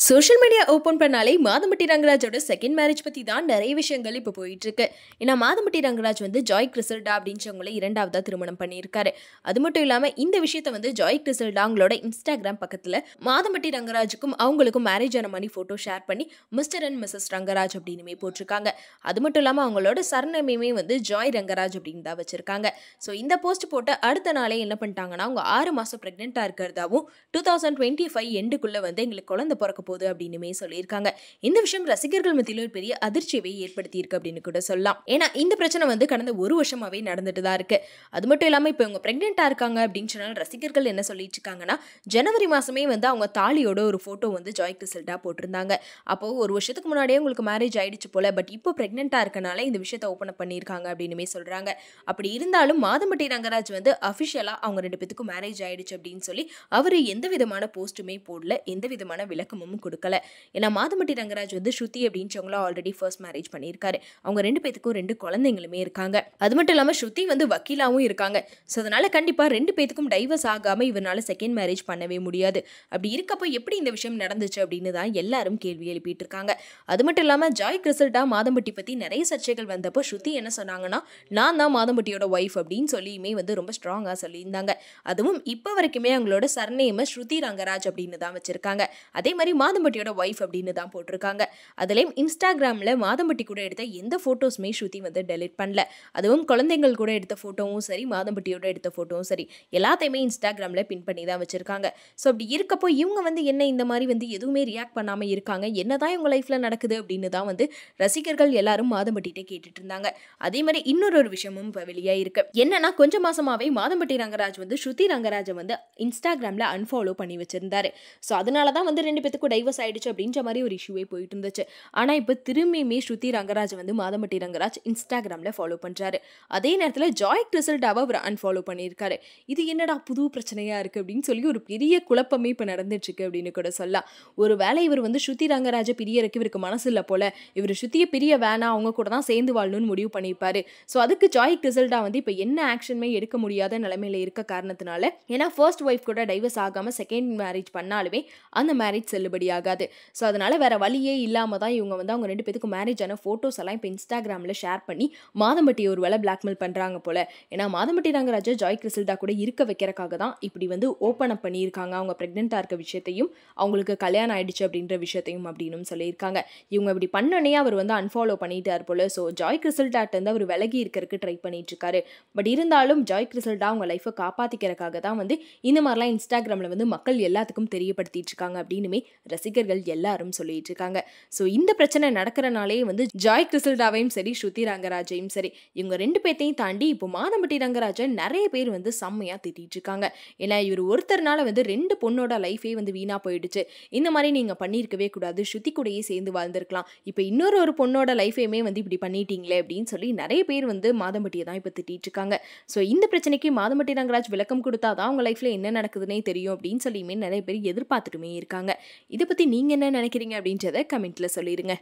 Social media open பண்ணாலே Madhampatti ரங்கராஜோட second marriage பற்றி தான் நிறைய விஷயங்கள் இப்போ போயிட்டு இருக்கு. ஏன்னா மாதம்பட்டி ரங்கராஜ் வந்து ஜாய் கிறிசல்டா அப்படின்றவங்கள இரண்டாவதா திருமணம் பண்ணியிருக்காரு. அது மட்டும் இல்லாமல் இந்த விஷயத்த வந்து ஜாய் கிறிசல்டா அவங்களோட இன்ஸ்டாகிராம் பக்கத்தில் மாதம்பட்டி ரங்கராஜுக்கும் அவங்களுக்கும் மேரேஜ் ஆன மணி ஃபோட்டோ ஷேர் பண்ணி மிஸ்டர் அண்ட் மிஸ்ஸஸ் ரங்கராஜ் அப்படின்னுமே போட்டிருக்காங்க. அது மட்டும் இல்லாமல் அவங்களோட சர்நேமே வந்து ஜாய் ரங்கராஜ் அப்படின்னு தான் வச்சிருக்காங்க. ஸோ இந்த போஸ்ட் போட்டு அடுத்த நாளே என்ன பண்ணிட்டாங்கன்னா அவங்க 6 மாதம் ப்ரெக்னெண்ட்டாக இருக்கிறதாவும் 2025 எண்டுக்குள்ளே வந்து எங்களுக்கு குழந்தை பிறக்க போகுது அப்படின்னுமே சொல்லியிருக்காங்க. இந்த விஷயம் ரசிகர்கள் மத்தியில் ஒரு பெரிய அதிர்ச்சியவே ஏற்படுத்தி இருக்கு அப்படின்னு கூட சொல்லலாம். ஏன்னா இந்த பிரச்சனை வந்து கடந்த ஒரு வருஷமாவே நடந்துட்டு தான் இருக்கு. அது மட்டும் இல்லாமல் இப்போ இவங்க பிரெக்னெண்டா இருக்காங்க அப்படின்னு சொன்னால் ரசிகர்கள் என்ன சொல்லிட்டு இருக்காங்கன்னா, ஜனவரி மாசமே வந்து அவங்க தாலியோட ஒரு போட்டோ வந்து ஜாய் கிறிசல்டா போட்டிருந்தாங்க. அப்போ ஒரு வருஷத்துக்கு முன்னாடியே உங்களுக்கு மேரேஜ் ஆயிடுச்சு போல, பட் இப்போ பிரெக்னெண்டா இருக்கனால இந்த விஷயத்தை ஓப்பன் அப் பண்ணியிருக்காங்க அப்படின்னுமே சொல்றாங்க. அப்படி இருந்தாலும் மாதம்பட்டி ரங்கராஜ் வந்து அபிஷியலா அவங்க 2 பேத்துக்கும் மேரேஜ் ஆயிடுச்சு அப்படின்னு சொல்லி அவரு எந்த விதமான போஸ்ட்டுமே போடல, எந்த விதமான விளக்கமும் கொடுக்கல. ஏன்னா மாதம்பட்டி ரங்கராஜ் வந்து ஸ்ருதி அப்படின்றவங்கள ஆல்ரெடி ஃபர்ஸ்ட் மேரேஜ் பண்ணியிருக்காரு. அவங்க 2 பேத்துக்கும் 2 குழந்தைங்களுமே இருக்காங்க. அது மட்டும் இல்லாமல் ஸ்ருதி வந்து வக்கீலாவும் இருக்காங்க. ஸோ அதனால கண்டிப்பாக 2 பேத்துக்கும் டைவர்ஸ் ஆகாமல் இவரால் செகண்ட் மேரேஜ் பண்ணவே முடியாது. அப்படி இருக்கப்போ எப்படி இந்த விஷயம் நடந்துச்சு அப்படின்னு தான் எல்லாரும் கேள்வி எழுப்பிட்டு இருக்காங்க. அது மட்டும் இல்லாமல் ஜாய் கிறிசல்டா மாதம்பட்டி பற்றி நிறைய சர்ச்சைகள் வந்தப்போ ஸ்ருதி என்ன சொன்னாங்கன்னா, நான் தான் மாதம்பட்டியோட ஒய்ஃப் அப்படின்னு சொல்லியுமே வந்து ரொம்ப ஸ்ட்ராங்காக சொல்லியிருந்தாங்க. அதுவும் இப்போ வரைக்குமே அவங்களோட சர்நேமை ஸ்ருதி ரங்கராஜ் அப்படின்னு தான் வச்சிருக்காங்க. அதே மாதிரி மாதம்பட்டியோட ஒய்ஃப் அப்படின்னு தான் போட்டிருக்காங்க. அதுலேயும் இன்ஸ்டாகிராமில் மாதம்பட்டி கூட எடுத்த எந்த ஃபோட்டோஸுமே ஸ்ருதி வந்து டெலிட் பண்ணல. அதுவும் குழந்தைகள் கூட எடுத்த ஃபோட்டோவும் சரி, மாதம்பட்டியோட எடுத்த ஃபோட்டோவும் சரி, எல்லாத்தையுமே இன்ஸ்டாகிராமில் பின் பண்ணி தான் வச்சிருக்காங்க. ஸோ அப்படி இருக்கப்போ இவங்க வந்து என்ன இந்த மாதிரி வந்து எதுவுமே ரியாக்ட் பண்ணாமல் இருக்காங்க, என்னதான் இவங்க லைஃப்பில் நடக்குது அப்படின்னு தான் வந்து ரசிகர்கள் எல்லாரும் மாதம்பட்டிகிட்டே கேட்டுட்டு இருந்தாங்க. அதே மாதிரி இன்னொரு விஷயமும் இப்போ வெளியாக இருக்கு. என்னன்னா கொஞ்சம் மாசமாவே மாதம்பட்டி ரங்கராஜ் வந்து ஸ்ருதி ரங்கராஜை வந்து இன்ஸ்டாகிராமில் அன்ஃபாலோ பண்ணி வச்சிருந்தாரு. ஸோ அதனால தான் வந்து 2 பேத்துக்கும் டைவர்ஸ் ஆயிடுச்சு அப்படின்ற மாதிரி ஒரு இஷ்யூவே போயிட்டு இருந்துச்சு. ஆனால் இப்போ திரும்பியுமே ஸ்ருதி ரங்கராஜ் வந்து மாதம்பட்டி ரங்கராஜ் இன்ஸ்டாகிராமில் ஃபாலோ பண்ணுறாரு. அதே நேரத்தில் ஜாய் கிறிசல்டாவை அவர் அன்ஃபாலோ பண்ணியிருக்காரு. இது என்னடா புது பிரச்சனையாக இருக்குது அப்படின்னு சொல்லி ஒரு பெரிய குழப்பமே இப்போ நடந்துட்டு இருக்கு அப்படின்னு கூட சொல்லலாம். ஒரு வேளை இவர் வந்து ஸ்ருதி ரங்கராஜை பிரியறக்கு இவருக்கு மனசு இல்லை போல, இவர் ஸ்ருதியை பிரிய வேணாம், அவங்க கூட தான் சேர்ந்து வாழணும்னு முடிவு பண்ணியிருப்பாரு. ஸோ அதுக்கு ஜாய் கிறிசல்டா வந்து இப்போ என்ன ஆக்ஷனுமே எடுக்க முடியாத நிலைமையில இருக்க காரணத்தினால, ஏன்னா ஃபர்ஸ்ட் ஒய்ஃப் கூட டைவர்ஸ் ஆகாமல் செகண்ட் மேரேஜ் பண்ணாலுமே அந்த மேரேஜ் செல்லுபடி ஆகாது. ஸோ அதனால வேற வழியே இல்லாமல் தான் இவங்க வந்து அவங்க 2 பேத்துக்கும் மேரேஜ் ஆன ஃபோட்டோஸ் எல்லாம் இப்போ இன்ஸ்டாகிராமில் ஷேர் பண்ணி மாதம்பட்டியை ஒரு வேலை பிளாக்மெயில் பண்ணுறாங்க போல. ஏன்னா மாதம்பட்டி ரங்கராஜை ஜாய் கிறிசல்டா கூட இருக்க வைக்கிறக்காக தான் இப்படி வந்து ஓப்பன் அப் பண்ணியிருக்காங்க. அவங்க ப்ரெக்னெண்ட்டாக இருக்க விஷயத்தையும் அவங்களுக்கு கல்யாணம் ஆயிடுச்சு அப்படின்ற விஷயத்தையும் அப்படின்னு சொல்லியிருக்காங்க. இவங்க இப்படி பண்ணனே அவர் வந்து அன்ஃபாலோ பண்ணிட்டார் போல. ஸோ ஜாய் கிறிசல்டாட்டேருந்து அவர் விலகி இருக்கிறதுக்கு ட்ரை பண்ணிட்டு இருக்காரு. பட் இருந்தாலும் ஜாய் கிறிசல்டா அவங்க லைஃப்பை காப்பாற்றிக்கிறக்காக தான் வந்து இந்த மாதிரிலாம் இன்ஸ்டாகிராமில் வந்து மக்கள் எல்லாத்துக்கும் தெரியப்படுத்திட்டு இருக்காங்க அப்படின்னுமே ரசிகர்கள் எல்லாரும் சொல்லிட்டு இருக்காங்க. ஸோ இந்த பிரச்சனை நடக்கிறனாலே வந்து ஜாய் கிறிசல்டாவையும் சரி, ஸ்ருதி ரங்கராஜையும் சரி, இவங்க 2 பேர்த்தையும் தாண்டி இப்போ மாதம்பட்டி ரங்கராஜை நிறைய பேர் வந்து செம்மையாக திட்டிட்டு இருக்காங்க. ஏன்னா இவர் ஒருத்தர்னால வந்து 2 பொண்ணோட லைஃபே வந்து வீணாக போயிடுச்சு, இந்த மாதிரி நீங்கள் பண்ணியிருக்கவே கூடாது, ஸ்ருதி கூடயே சேர்ந்து வாழ்ந்திருக்கலாம், இப்போ இன்னொரு பொண்ணோட லைஃபையுமே வந்து இப்படி பண்ணிட்டீங்களே அப்படின்னு சொல்லி நிறைய பேர் வந்து மாதம்பட்டியை தான் இப்போ திட்டிட்டு இருக்காங்க. ஸோ இந்த பிரச்சனைக்கு மாதம்பட்டி ரங்கராஜ் விளக்கம் கொடுத்தா தான் அவங்க லைஃப்பில் என்ன நடக்குதுன்னே தெரியும் அப்படின்னு சொல்லியுமே நிறைய பேர் எதிர்பார்த்துட்டுமே இருக்காங்க. இதை பற்றி நீங்கள் என்ன நினைக்கிறீங்க அப்படின்றத கமெண்ட்டில் சொல்லிடுங்க.